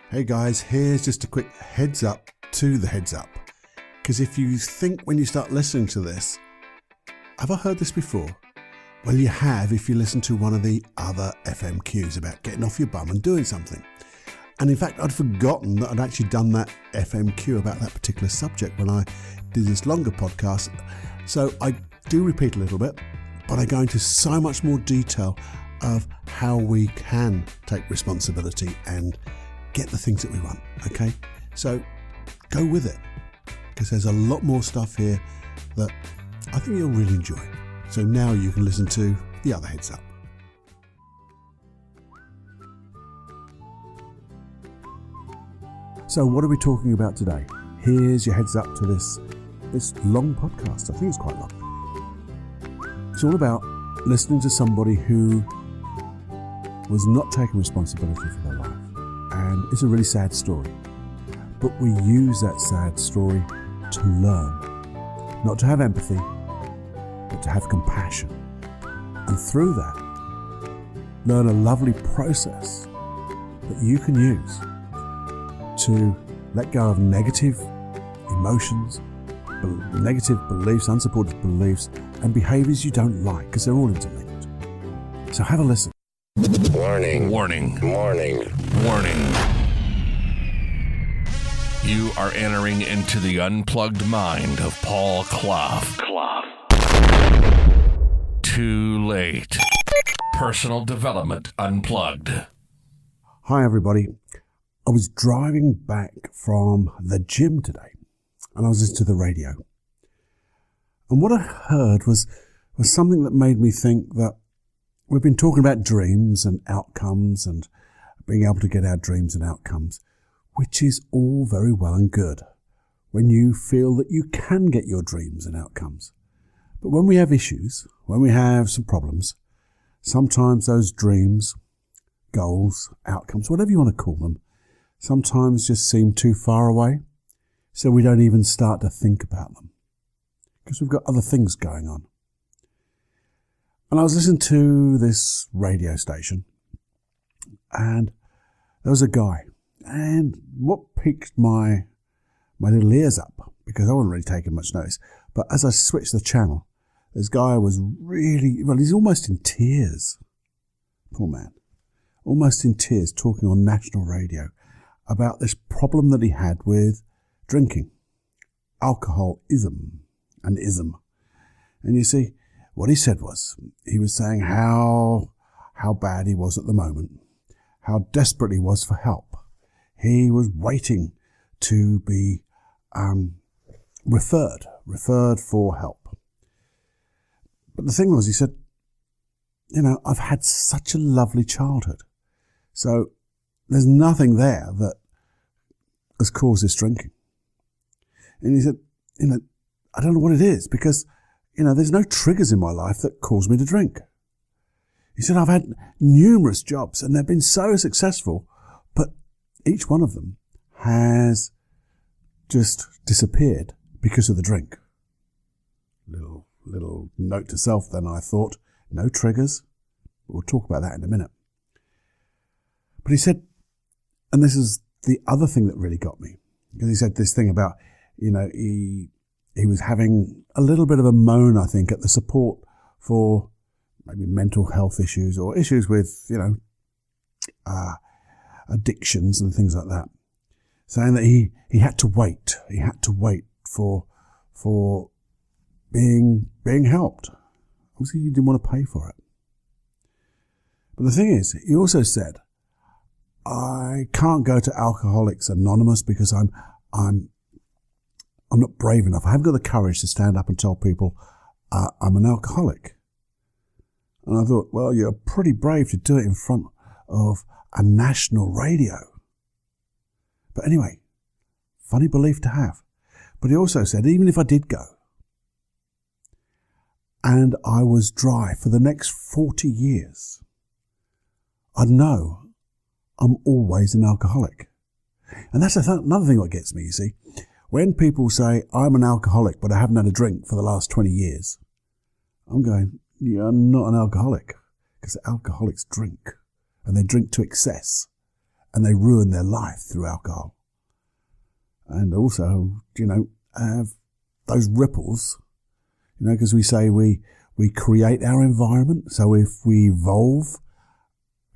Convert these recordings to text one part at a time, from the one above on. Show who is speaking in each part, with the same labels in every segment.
Speaker 1: Hey guys, here's just a quick heads up to the heads up. Because if you think when you start listening to this, have I heard this before? Well, you have if you listen to one of the other FMQs about getting off your bum and doing something. And in fact, I'd forgotten that I'd actually done that FMQ about that particular subject when I did this longer podcast. So I do repeat a little bit, but I go into so much more detail of how we can take responsibility and get the things that we want, okay? So go with it, because there's a lot more stuff here that I think you'll really enjoy. So now you can listen to the other heads up. So what are we talking about today? Here's your heads up to this long podcast. I think it's quite long. It's all about listening to somebody who was not taking responsibility for their life. And it's a really sad story. But we use that sad story to learn. Not to have empathy, but to have compassion. And through that, learn a lovely process that you can use to let go of negative emotions, negative beliefs, unsupported beliefs, and behaviours you don't like, because they're all interlinked. So have a listen.
Speaker 2: Warning.
Speaker 3: Warning.
Speaker 2: Warning.
Speaker 3: Warning. You are entering into the unplugged mind of Paul Clough. Too late. Personal Development Unplugged.
Speaker 1: Hi everybody. I was driving back from the gym today and I was listening to the radio. And what I heard was something that made me think that we've been talking about dreams and outcomes and being able to get our dreams and outcomes, which is all very well and good when you feel that you can get your dreams and outcomes. But when we have issues, when we have some problems, sometimes those dreams, goals, outcomes, whatever you want to call them, sometimes just seem too far away, so we don't even start to think about them because we've got other things going on. And I was listening to this radio station and there was a guy, and what piqued my little ears up, because I wasn't really taking much notice, but as I switched the channel, this guy was really, well, he's almost in tears. Poor man. Almost in tears, talking on national radio about this problem that he had with drinking, alcoholism and ism. And you see, what he said was, he was saying how bad he was at the moment, how desperate he was for help. He was waiting to be referred for help. But the thing was, he said, I've had such a lovely childhood. So there's nothing there that has caused this drinking. And he said, I don't know what it is, because, there's no triggers in my life that cause me to drink. He said, I've had numerous jobs and they've been so successful, but each one of them has just disappeared because of the drink. Little note to self then, I thought, no triggers. We'll talk about that in a minute. But he said, and this is the other thing that really got me, because he said this thing about, he was having a little bit of a moan, I think, at the support for maybe mental health issues or issues with, addictions and things like that, saying that he had to wait. He had to wait for being helped. Obviously, he didn't want to pay for it. But the thing is, he also said, I can't go to Alcoholics Anonymous because I'm not brave enough. I haven't got the courage to stand up and tell people I'm an alcoholic. And I thought, well, you're pretty brave to do it in front of a national radio. But anyway, funny belief to have. But he also said, even if I did go and I was dry for the next 40 years, I'd know I'm always an alcoholic. And that's another thing that gets me, you see. When people say, I'm an alcoholic, but I haven't had a drink for the last 20 years, I'm going, you're not an alcoholic, because alcoholics drink, and they drink to excess. and they ruin their life through alcohol. And also, have those ripples, because we say we create our environment. So if we evolve,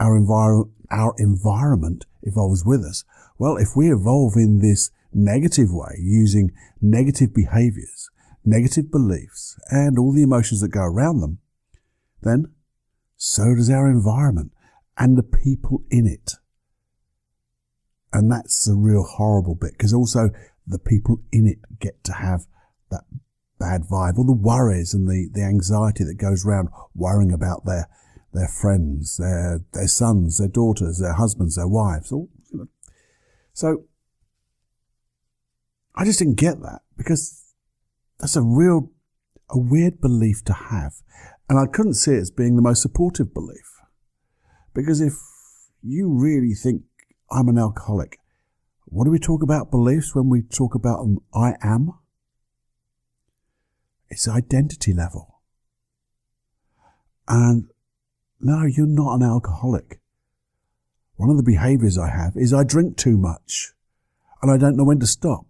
Speaker 1: our environment evolves with us. Well, if we evolve in this negative way, using negative behaviors, negative beliefs, and all the emotions that go around them, then so does our environment and the people in it. And that's the real horrible bit, because also the people in it get to have that bad vibe, all the worries and the anxiety that goes around worrying about their friends, their sons, their daughters, their husbands, their wives. So I just didn't get that, because that's a weird belief to have. And I couldn't see it as being the most supportive belief. Because if you really think I'm an alcoholic, what do we talk about beliefs when we talk about I am? It's identity level. And no, you're not an alcoholic. One of the behaviors I have is I drink too much and I don't know when to stop.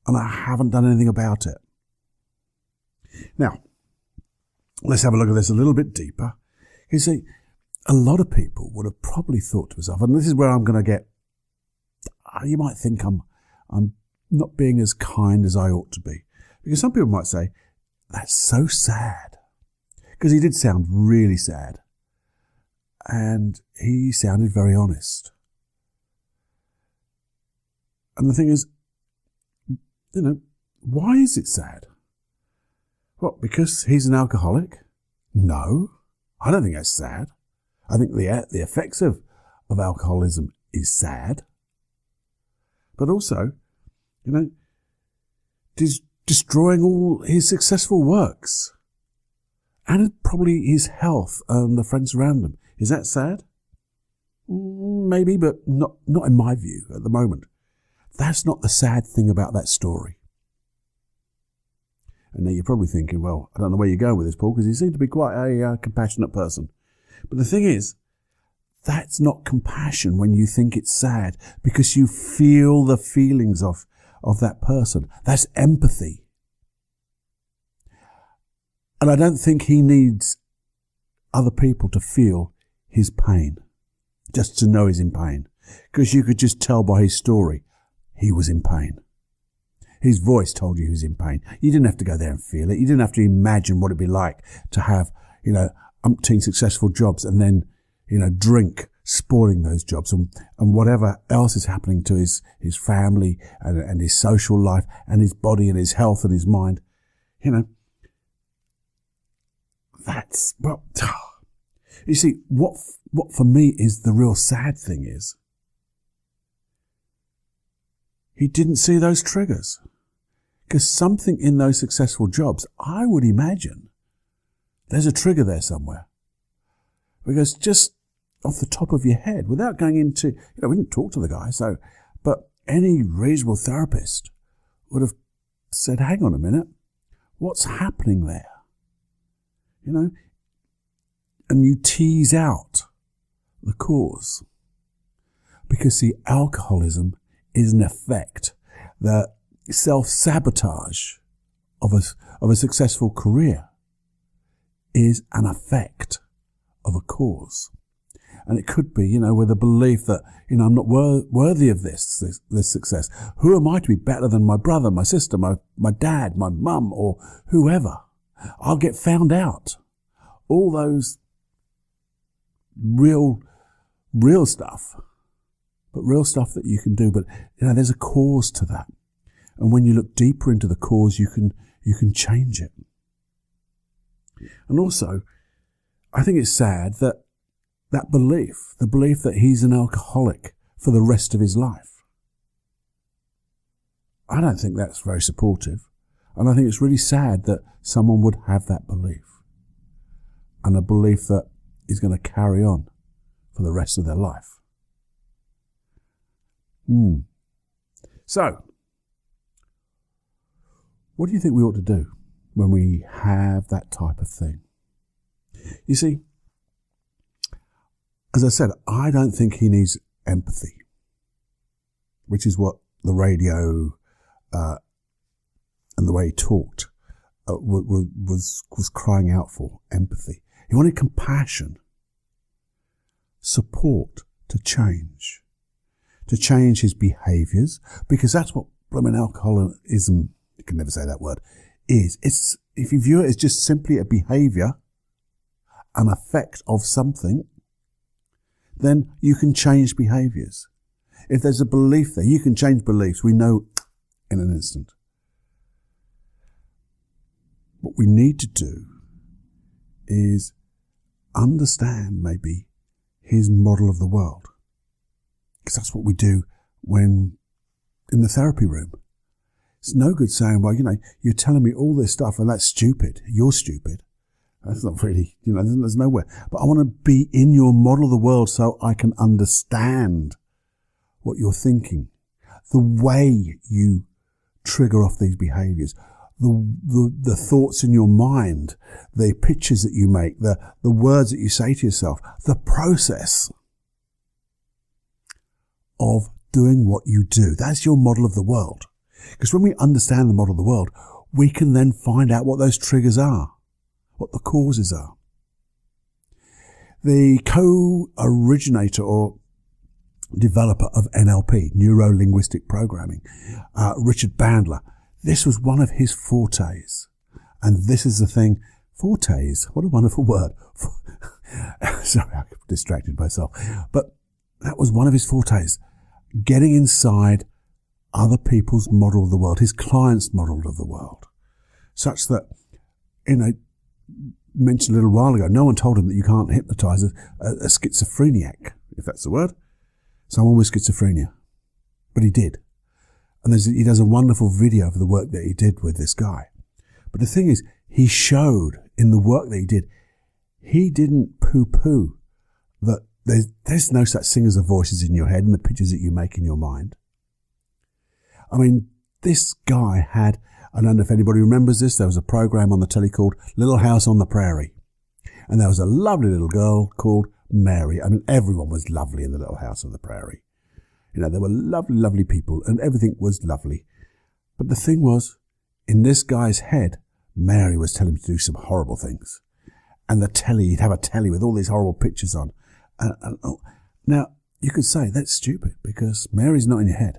Speaker 1: And I haven't done anything about it. Now, let's have a look at this a little bit deeper. You see, a lot of people would have probably thought to themselves, and this is where I'm going to get, you might think I'm not being as kind as I ought to be. Because some people might say, that's so sad. Because he did sound really sad. And he sounded very honest. And the thing is, why is it sad? What, because he's an alcoholic? No, I don't think that's sad. I think the effects of alcoholism is sad. But also, destroying all his successful works. And probably his health and the friends around him. Is that sad? Maybe, but not in my view at the moment. That's not the sad thing about that story. And now you're probably thinking, well, I don't know where you're going with this, Paul, because you seem to be quite a compassionate person. But the thing is, that's not compassion when you think it's sad, because you feel the feelings of that person. That's empathy. And I don't think he needs other people to feel his pain, just to know he's in pain. Because you could just tell by his story, he was in pain. His voice told you he was in pain. You didn't have to go there and feel it. You didn't have to imagine what it'd be like to have, umpteen successful jobs and then, drink spoiling those jobs and whatever else is happening to his family and his social life and his body and his health and his mind. That's, well, you see, what for me is the real sad thing is, he didn't see those triggers. Because something in those successful jobs, I would imagine, there's a trigger there somewhere. Because just off the top of your head, without going into, we didn't talk to the guy, but any reasonable therapist would have said, hang on a minute, what's happening there? And you tease out the cause. Because the alcoholism is an effect. The self-sabotage of a successful career is an effect of a cause. And it could be, with a belief that, I'm not worthy of this success. Who am I to be better than my brother, my sister, my dad, my mum, or whoever? I'll get found out. All those real stuff. But real stuff that you can do. But, there's a cause to that. And when you look deeper into the cause, you can change it. And also, I think it's sad that belief, the belief that he's an alcoholic for the rest of his life, I don't think that's very supportive. And I think it's really sad that someone would have that belief. And a belief that is going to carry on for the rest of their life. So, what do you think we ought to do when we have that type of thing? You see, as I said, I don't think he needs empathy, which is what the radio and the way he talked was crying out for. Empathy. He wanted compassion, support to change his behaviours, because that's what blooming alcoholism, you can never say that word, is. It's, if you view it as just simply a behaviour, an effect of something, then you can change behaviours. If there's a belief there, you can change beliefs. We know in an instant. What we need to do is understand maybe his model of the world. Because that's what we do when in the therapy room. It's no good saying, well, you're telling me all this stuff and that's stupid. You're stupid. That's not really, there's nowhere. But I want to be in your model of the world so I can understand what you're thinking, the way you trigger off these behaviors, the thoughts in your mind, the pictures that you make, the words that you say to yourself, the process of doing what you do. That's your model of the world. Because when we understand the model of the world, we can then find out what those triggers are, what the causes are. The co-originator or developer of NLP, Neuro-Linguistic Programming, Richard Bandler, this was one of his fortes. And this is the thing, fortes, what a wonderful word. Sorry, I distracted myself. But that was one of his fortes, getting inside other people's model of the world, his clients' model of the world, such that, mentioned a little while ago, no one told him that you can't hypnotize a schizophrenic, if that's the word, someone with schizophrenia. But he did. And he does a wonderful video of the work that he did with this guy. But the thing is, he showed in the work that he didn't poo-poo that there's no such thing as the voices in your head and the pictures that you make in your mind. I mean, this guy had, I don't know if anybody remembers this, there was a program on the telly called Little House on the Prairie. And there was a lovely little girl called Mary. I mean, everyone was lovely in the Little House on the Prairie. There were lovely, lovely people and everything was lovely. But the thing was, in this guy's head, Mary was telling him to do some horrible things. And the telly, he'd have a telly with all these horrible pictures on. Now, you could say that's stupid because Mary's not in your head.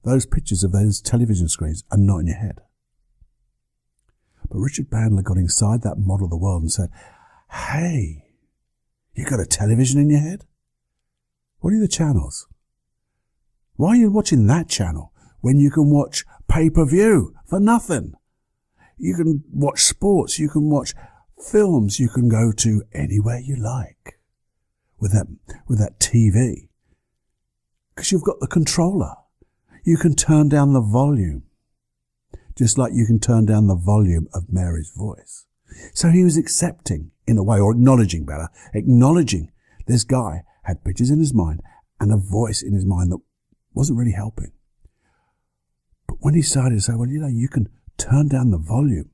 Speaker 1: Those pictures of those television screens are not in your head. But Richard Bandler got inside that model of the world and said, hey, you got a television in your head? What are the channels? Why are you watching that channel when you can watch pay-per-view for nothing? You can watch sports, you can watch films, you can go to anywhere you like with that TV. Because you've got the controller. You can turn down the volume, just like you can turn down the volume of Mary's voice. So he was accepting, in a way, or acknowledging this guy had pictures in his mind and a voice in his mind that wasn't really helping. But when he started to say, well, you can turn down the volume,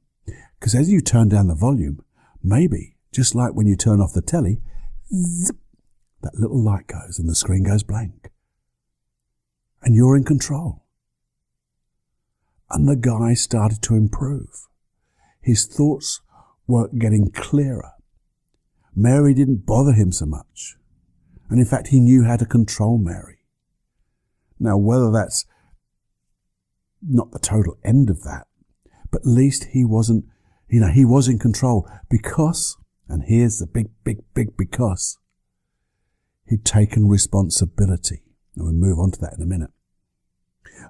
Speaker 1: because as you turn down the volume, maybe, just like when you turn off the telly, zip, that little light goes and the screen goes blank. And you're in control. And the guy started to improve. His thoughts were getting clearer. Mary didn't bother him so much. And in fact, he knew how to control Mary. Now, whether that's not the total end of that, but at least he wasn't, he was in control because, and here's the big because, he'd taken responsibility. And we'll move on to that in a minute.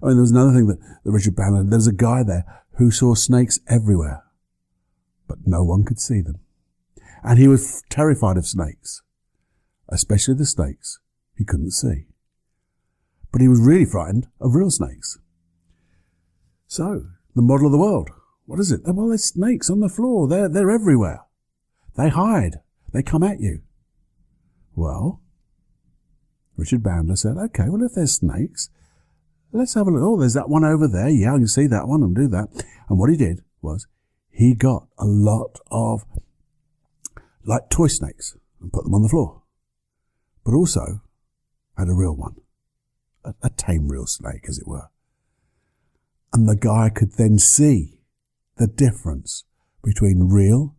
Speaker 1: I mean, there was another thing that Richard Bandler, there's a guy there who saw snakes everywhere, but no one could see them. And he was terrified of snakes, especially the snakes he couldn't see. But he was really frightened of real snakes. So, the model of the world, what is it? Well, there's snakes on the floor. They're everywhere. They hide. They come at you. Well, Richard Bandler said, okay, well, if there's snakes, let's have a look. Oh, there's that one over there. Yeah, I can see that one and do that. And what he did was he got a lot of like toy snakes and put them on the floor. But also had a real one, a tame real snake, as it were. And the guy could then see the difference between real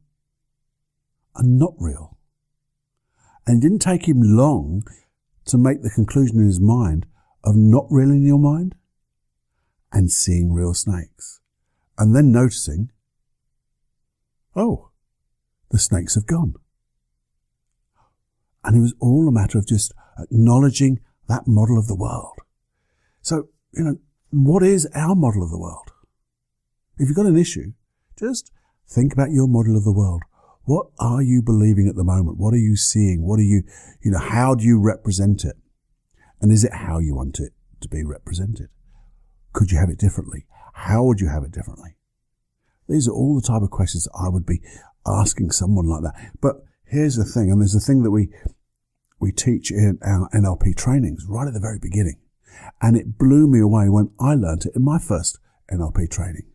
Speaker 1: and not real. And it didn't take him long to make the conclusion in his mind of not real in your mind and seeing real snakes. And then noticing, oh, the snakes have gone. And it was all a matter of just acknowledging that model of the world. So, what is our model of the world? If you've got an issue, just think about your model of the world. What are you believing at the moment? What are you seeing? What are you, how do you represent it? And is it how you want it to be represented? Could you have it differently? How would you have it differently? These are all the type of questions I would be asking someone like that. But here's the thing, and there's a thing that we teach in our NLP trainings right at the very beginning. And it blew me away when I learned it in my first NLP training.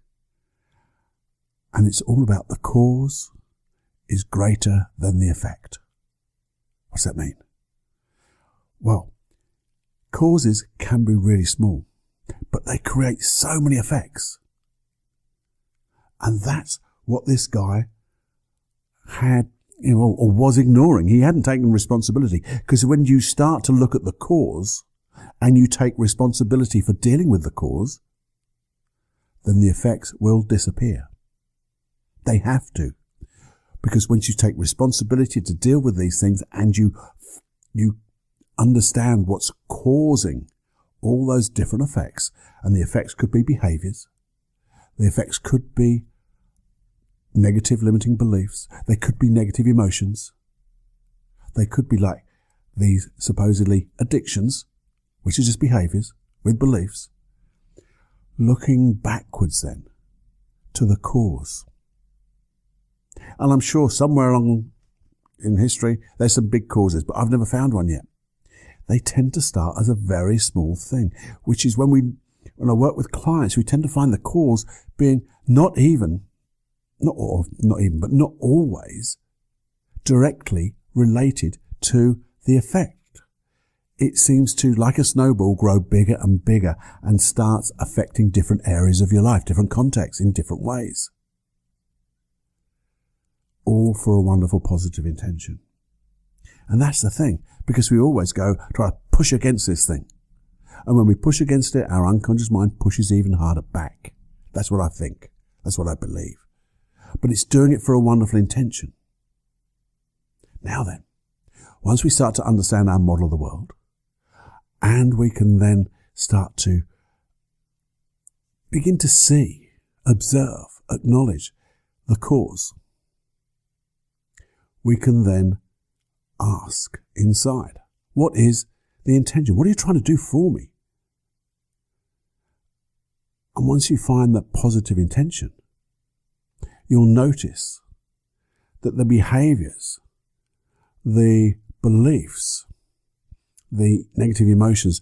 Speaker 1: And it's all about the cause is greater than the effect. What's that mean? Well, causes can be really small, but they create so many effects. And that's what this guy had, or was ignoring. He hadn't taken responsibility. Because when you start to look at the cause and you take responsibility for dealing with the cause, then the effects will disappear. They have to. Because once you take responsibility to deal with these things and you understand what's causing all those different effects, and the effects could be behaviors, the effects could be negative limiting beliefs, they could be negative emotions, they could be like these supposedly addictions, which are just behaviors with beliefs. Looking backwards then to the cause. And I'm sure somewhere along in history there's some big causes, but I've never found one yet. They tend to start as a very small thing, which is when I work with clients, we tend to find the cause being not always directly related to the effect. It seems to, like a snowball, grow bigger and bigger and starts affecting different areas of your life, different contexts in different ways. All for a wonderful positive intention. And that's the thing, because we always try to push against this thing. And when we push against it, our unconscious mind pushes even harder back. That's what I think. That's what I believe. But it's doing it for a wonderful intention. Now then, once we start to understand our model of the world, and we can then start to begin to see, observe, acknowledge the cause, we can then ask inside, what is the intention? What are you trying to do for me? And once you find that positive intention, you'll notice that the behaviors, the beliefs, the negative emotions,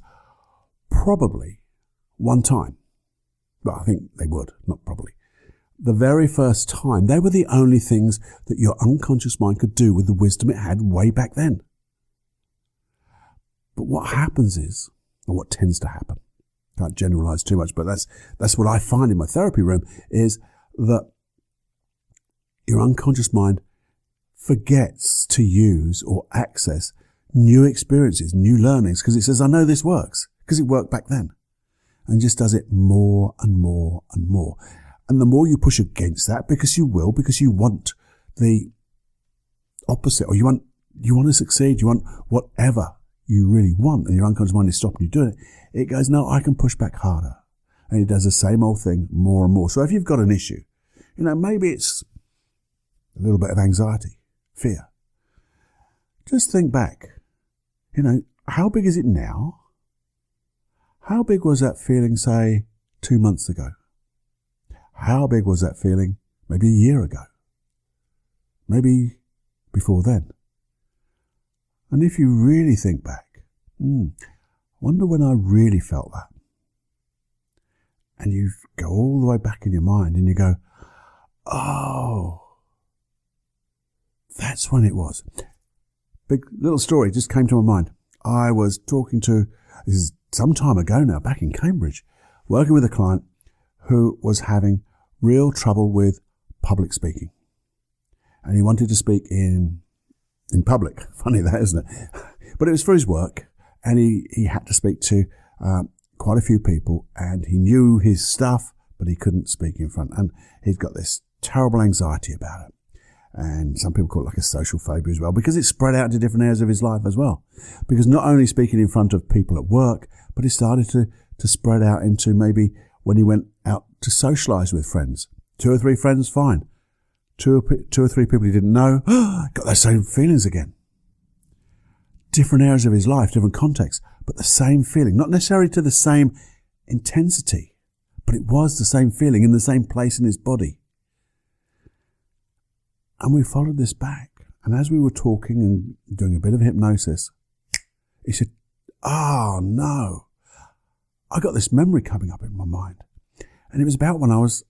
Speaker 1: probably one time, but I think they would, not probably, the very first time, they were the only things that your unconscious mind could do with the wisdom it had way back then. But what happens is, or what tends to happen, can't generalize too much, but that's what I find in my therapy room, is that your unconscious mind forgets to use or access new experiences, new learnings, because it says, I know this works, because it worked back then, and just does it more and more and more. And the more you push against that, because you want the opposite, or you want to succeed, you want whatever you really want, and your unconscious mind is stopping you doing it, it goes, no, I can push back harder. And it does the same old thing more and more. So if you've got an issue, maybe it's a little bit of anxiety, fear. Just think back. How big is it now? How big was that feeling, say, 2 months ago? How big was that feeling maybe a year ago? Maybe before then? And if you really think back, wonder when I really felt that. And you go all the way back in your mind and you go, oh, that's when it was. Big little story just came to my mind. I was talking to, this is some time ago now, back in Cambridge, working with a client who was having real trouble with public speaking. And he wanted to speak in public. Funny that, isn't it? But it was for his work, and he had to speak to quite a few people, and he knew his stuff, but he couldn't speak in front. And he'd got this terrible anxiety about it. And some people call it like a social phobia as well, because it's spread out into different areas of his life as well. Because not only speaking in front of people at work, but it started to spread out into maybe when he went out to socialise with friends. 2 or 3 friends, fine. Two or three people he didn't know, got those same feelings again. Different areas of his life, different contexts, but the same feeling. Not necessarily to the same intensity, but it was the same feeling in the same place in his body. And we followed this back. And as we were talking and doing a bit of hypnosis, he said, "Oh no, I got this memory coming up in my mind." And it was about when I was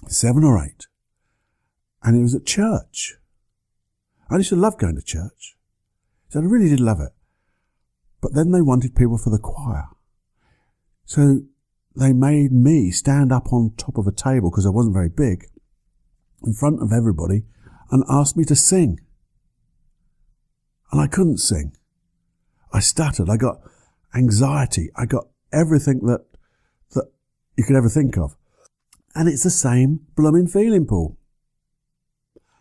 Speaker 1: 7 or 8. And it was at church. I used to love going to church. So I really did love it. But then they wanted people for the choir. So they made me stand up on top of a table, because I wasn't very big, in front of everybody, and asked me to sing. And I couldn't sing. I stuttered. I got anxiety. I got everything that you could ever think of. And it's the same blooming feeling, Paul.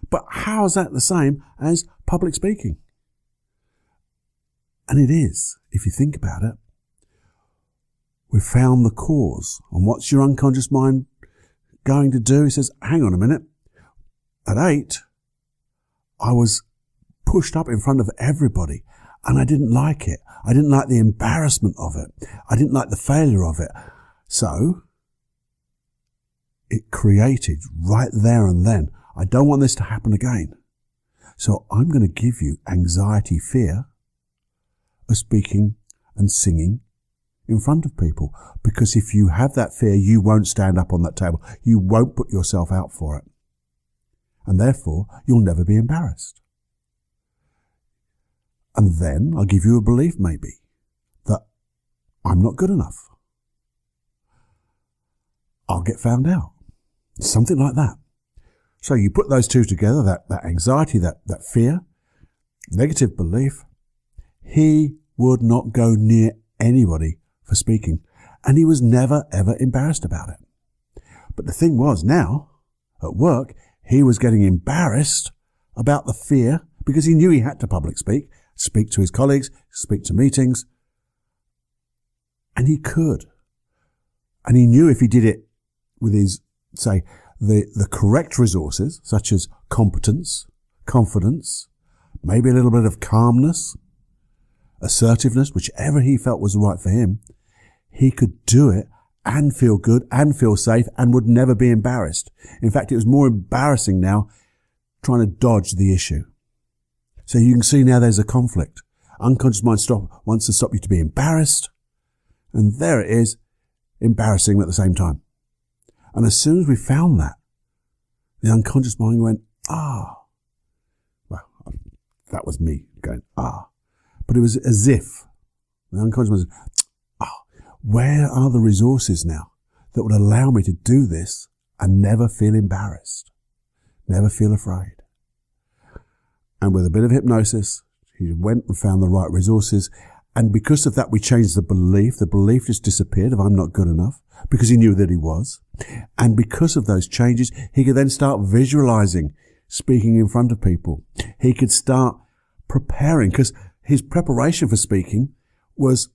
Speaker 1: But how is that the same as public speaking? And it is, if you think about it. We've found the cause. And what's your unconscious mind going to do? He says, hang on a minute. At 8, I was pushed up in front of everybody, and I didn't like it. I didn't like the embarrassment of it. I didn't like the failure of it. So it created right there and then, I don't want this to happen again. So I'm going to give you anxiety, fear of speaking and singing in front of people. Because if you have that fear, you won't stand up on that table. You won't put yourself out for it. And therefore, you'll never be embarrassed. And then I'll give you a belief maybe that I'm not good enough. I'll get found out. Something like that. So you put those two together, that anxiety, that fear, negative belief. He would not go near anybody for speaking. And he was never, ever embarrassed about it. But the thing was, now, at work, he was getting embarrassed about the fear, because he knew he had to public speak to his colleagues, speak to meetings. And he could. And he knew if he did it with his, say, the correct resources, such as competence, confidence, maybe a little bit of calmness, assertiveness, whichever he felt was right for him, he could do it and feel good and feel safe and would never be embarrassed. In fact, it was more embarrassing now trying to dodge the issue. So you can see now there's a conflict. Unconscious mind wants to stop you to be embarrassed, and there it is, embarrassing at the same time. And as soon as we found that, the unconscious mind went, well, that was me going, But it was as if the unconscious mind said, where are the resources now that would allow me to do this and never feel embarrassed, never feel afraid? And with a bit of hypnosis, he went and found the right resources. And because of that, we changed the belief. The belief just disappeared of I'm not good enough, because he knew that he was. And because of those changes, he could then start visualizing speaking in front of people. He could start preparing, because his preparation for speaking was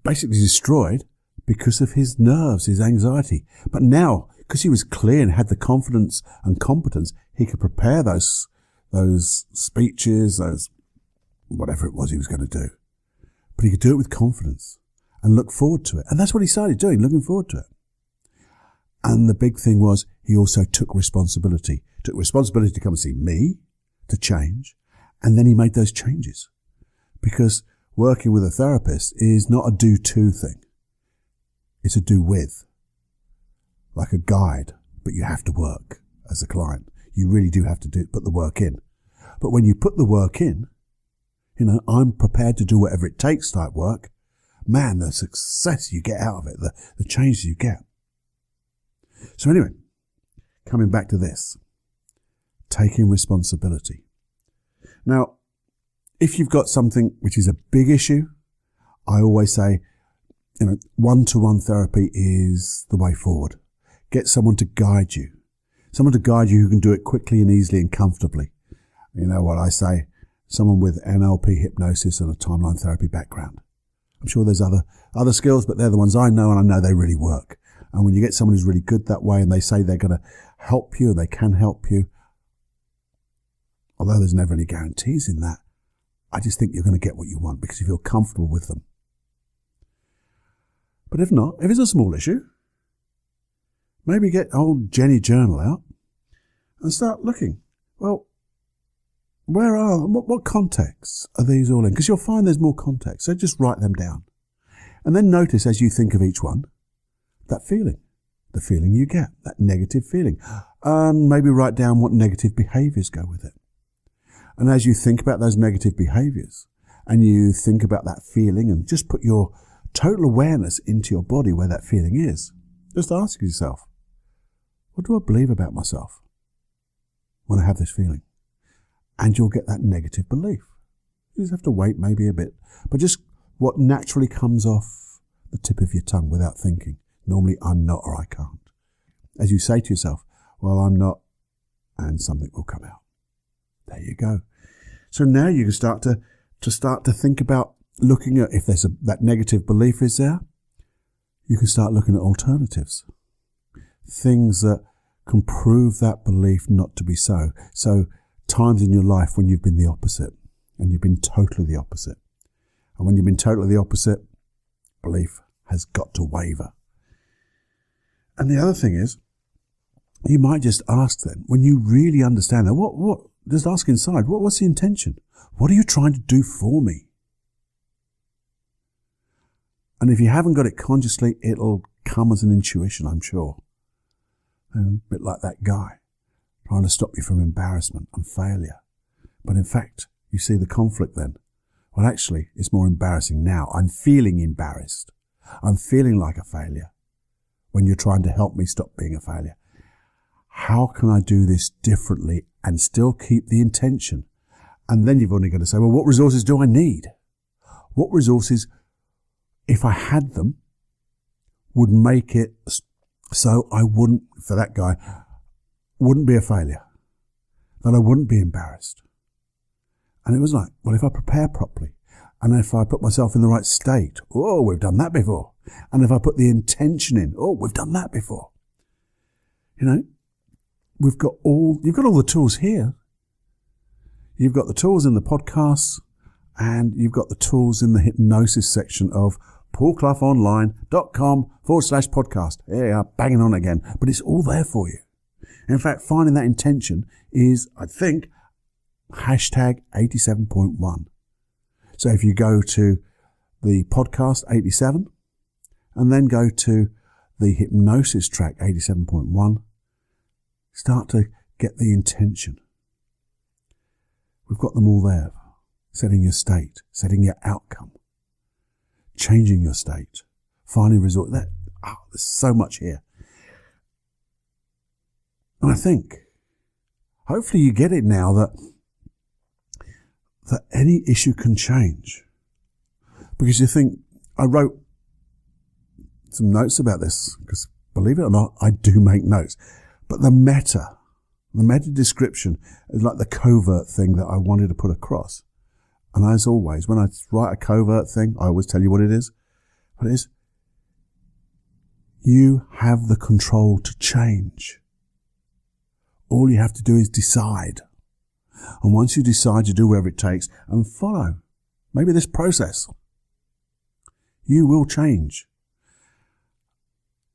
Speaker 1: basically destroyed because of his nerves, his anxiety. But now, because he was clear and had the confidence and competence, he could prepare those speeches, those whatever it was he was going to do. But he could do it with confidence and look forward to it. And that's what he started doing, looking forward to it. And the big thing was he also took responsibility to come and see me, to change. And then he made those changes. Because working with a therapist is not a do-to thing. It's a do-with. Like a guide, but you have to work as a client. You really do have to put the work in. But when you put the work in, I'm prepared to do whatever it takes type work, man, the success you get out of it, the changes you get. So anyway, coming back to this, taking responsibility. Now, if you've got something which is a big issue, I always say, one-to-one therapy is the way forward. Get someone to guide you. Someone to guide you who can do it quickly and easily and comfortably. You know what I say? Someone with NLP hypnosis and a timeline therapy background. I'm sure there's other skills, but they're the ones I know, and I know they really work. And when you get someone who's really good that way and they say they're going to help you and they can help you, although there's never any guarantees in that, I just think you're going to get what you want because you feel comfortable with them. But if not, if it's a small issue, maybe get old Jenny Journal out and start looking. Well, what contexts are these all in? Because you'll find there's more context. So just write them down. And then notice as you think of each one, that feeling, the feeling you get, that negative feeling. And maybe write down what negative behaviors go with it. And as you think about those negative behaviors and you think about that feeling and just put your total awareness into your body where that feeling is, just ask yourself, what do I believe about myself when I have this feeling? And you'll get that negative belief. You just have to wait maybe a bit, but just what naturally comes off the tip of your tongue without thinking. Normally, I'm not or I can't. As you say to yourself, well, I'm not, and something will come out. There you go. So now you can start to think about looking at if there's that negative belief is there. You can start looking at alternatives, things that can prove that belief not to be so. So times in your life when you've been the opposite and you've been totally the opposite. And when you've been totally the opposite, belief has got to waver. And the other thing is, you might just ask then, when you really understand that, just ask inside, what's the intention? What are you trying to do for me? And if you haven't got it consciously, it'll come as an intuition, I'm sure. And a bit like that guy trying to stop you from embarrassment and failure. But in fact, you see the conflict then. Well, actually, it's more embarrassing now. I'm feeling embarrassed. I'm feeling like a failure when you're trying to help me stop being a failure. How can I do this differently and still keep the intention? And then you've only got to say, well, what resources do I need? What resources, if I had them, would make it so I wouldn't, for that guy, wouldn't be a failure, that I wouldn't be embarrassed. And it was like, well, if I prepare properly, and if I put myself in the right state, oh, we've done that before. And if I put the intention in, oh, we've done that before. You've got all the tools here. You've got the tools in the podcasts, and you've got the tools in the hypnosis section of paulcloughonline.com/podcast. Here you are, banging on again. But it's all there for you. In fact, finding that intention is, I think, hashtag 87.1. So if you go to the podcast 87 and then go to the hypnosis track 87.1, start to get the intention. We've got them all there. Setting your state, setting your outcome, changing your state, finding resort. There's so much here. And I think, hopefully you get it now that any issue can change. Because you think, I wrote some notes about this, because believe it or not, I do make notes. But the meta description is like the covert thing that I wanted to put across. And as always, when I write a covert thing, I always tell you what it is. What it is, you have the control to change. All you have to do is decide. And once you decide, you do whatever it takes and follow maybe this process. You will change.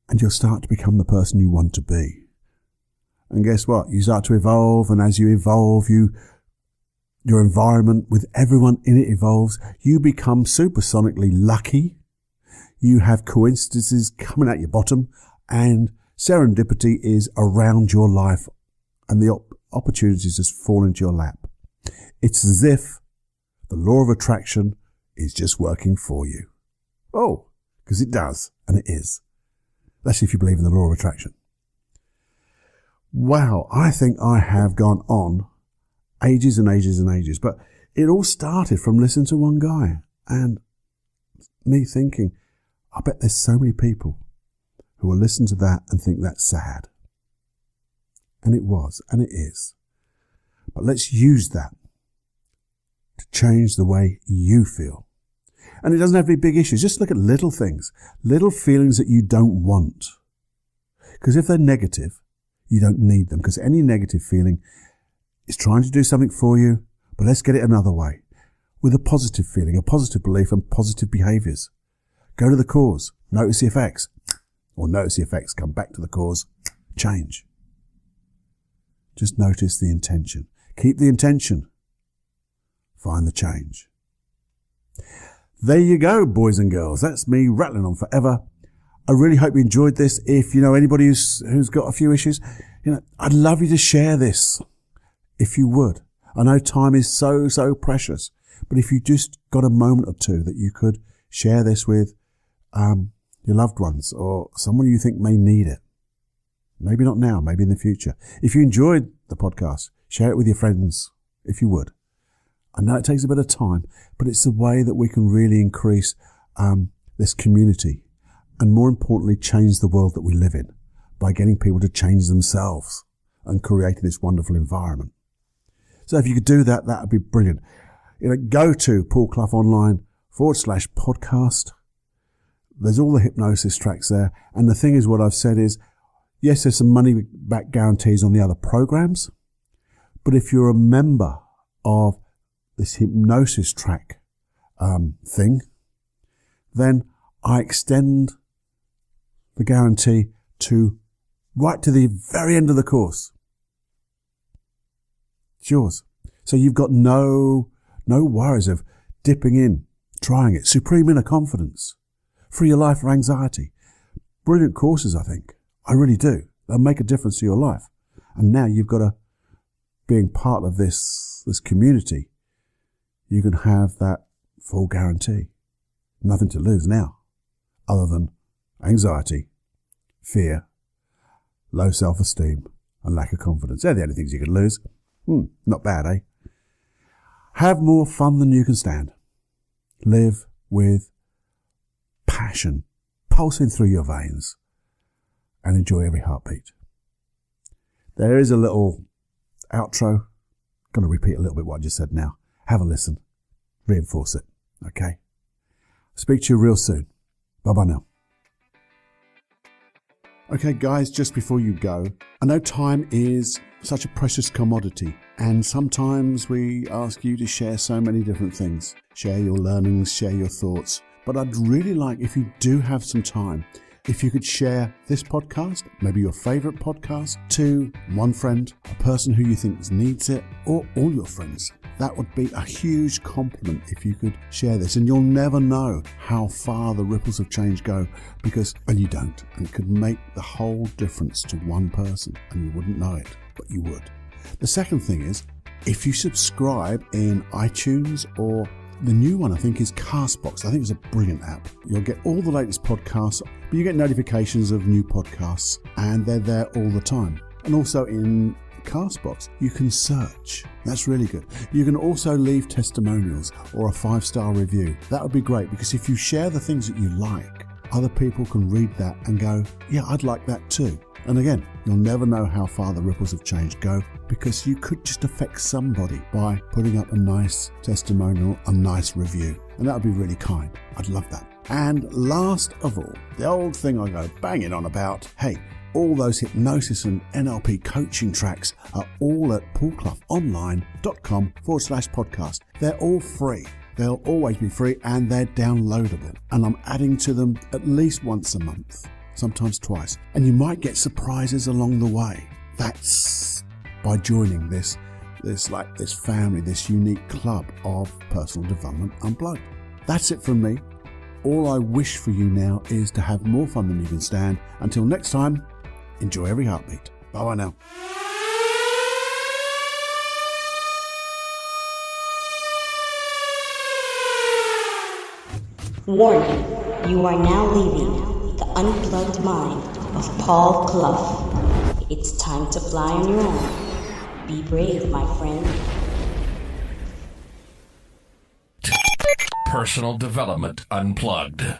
Speaker 1: And you'll start to become the person you want to be. And guess what? You start to evolve, and as you evolve, your environment with everyone in it evolves. You become supersonically lucky. You have coincidences coming out your bottom, and serendipity is around your life, and the opportunities just fall into your lap. It's as if the law of attraction is just working for you. Oh, because it does, and it is. That's if you believe in the law of attraction. Wow, I think I have gone on ages and ages and ages, but it all started from listening to one guy and me thinking, I bet there's so many people who will listen to that and think that's sad. And it was, and it is. But let's use that to change the way you feel. And it doesn't have to be big issues. Just look at little things, little feelings that you don't want. Because if they're negative, you don't need them. Because any negative feeling is trying to do something for you, but let's get it another way. With a positive feeling, a positive belief and positive behaviours. Go to the cause, notice the effects. Or notice the effects, come back to the cause, change. Just notice the intention. Keep the intention. Find the change. There you go, boys and girls. That's me rattling on forever. I really hope you enjoyed this. If you know anybody who's got a few issues, I'd love you to share this. If you would. I know time is so precious, but if you just got a moment or two that you could share this with your loved ones or someone you think may need it. Maybe not now, maybe in the future. If you enjoyed the podcast, share it with your friends, if you would. I know it takes a bit of time, but it's the way that we can really increase this community and, more importantly, change the world that we live in by getting people to change themselves and creating this wonderful environment. So if you could do that, that would be brilliant. Go to paulcloughonline.com/podcast. There's all the hypnosis tracks there. And the thing is, what I've said is, yes, there's some money back guarantees on the other programs. But if you're a member of this hypnosis track thing, then I extend the guarantee to right to the very end of the course. It's yours. So you've got no worries of dipping in, trying it. Supreme Inner Confidence. Free Your Life of Anxiety. Brilliant courses, I think. I really do. They'll make a difference to your life. And now you've got being part of this community, you can have that full guarantee. Nothing to lose now, other than anxiety, fear, low self-esteem, and lack of confidence. They're the only things you can lose. Not bad, eh? Have more fun than you can stand. Live with passion pulsing through your veins and enjoy every heartbeat. There is a little outro. Going to repeat a little bit what I just said now. Have a listen. Reinforce it. Okay? Speak to you real soon. Bye-bye now. Okay, guys, just before you go, I know time is such a precious commodity, and sometimes we ask you to share so many different things. Share your learnings, share your thoughts. But I'd really like, if you do have some time, if you could share this podcast, maybe your favorite podcast, to one friend, a person who you think needs it, or all your friends. That would be a huge compliment if you could share this. And you'll never know how far the ripples of change go and you don't. And it could make the whole difference to one person and you wouldn't know it, but you would. The second thing is, if you subscribe in iTunes or the new one, I think, is Castbox. I think it's a brilliant app. You'll get all the latest podcasts, but you get notifications of new podcasts and they're there all the time. And also in Castbox, you can search. That's really good. You can also leave testimonials or a 5-star review. That would be great, because if you share the things that you like, other people can read that and go, yeah, I'd like that too. And again, you'll never know how far the ripples of change go, because you could just affect somebody by putting up a nice testimonial, a nice review. And that would be really kind. I'd love that. And last of all, the old thing I go banging on about, hey, all those hypnosis and NLP coaching tracks are all at paulcloughonline.com/podcast. They're all free. They'll always be free and they're downloadable. And I'm adding to them at least once a month, sometimes twice. And you might get surprises along the way. That's by joining this family, this unique club of personal development unplugged. That's it from me. All I wish for you now is to have more fun than you can stand. Until next time, enjoy every heartbeat. Bye now.
Speaker 2: Warning, you are now leaving the unplugged mind of Paul Clough. It's time to fly on your own. Be brave, my friend.
Speaker 3: Personal Development Unplugged.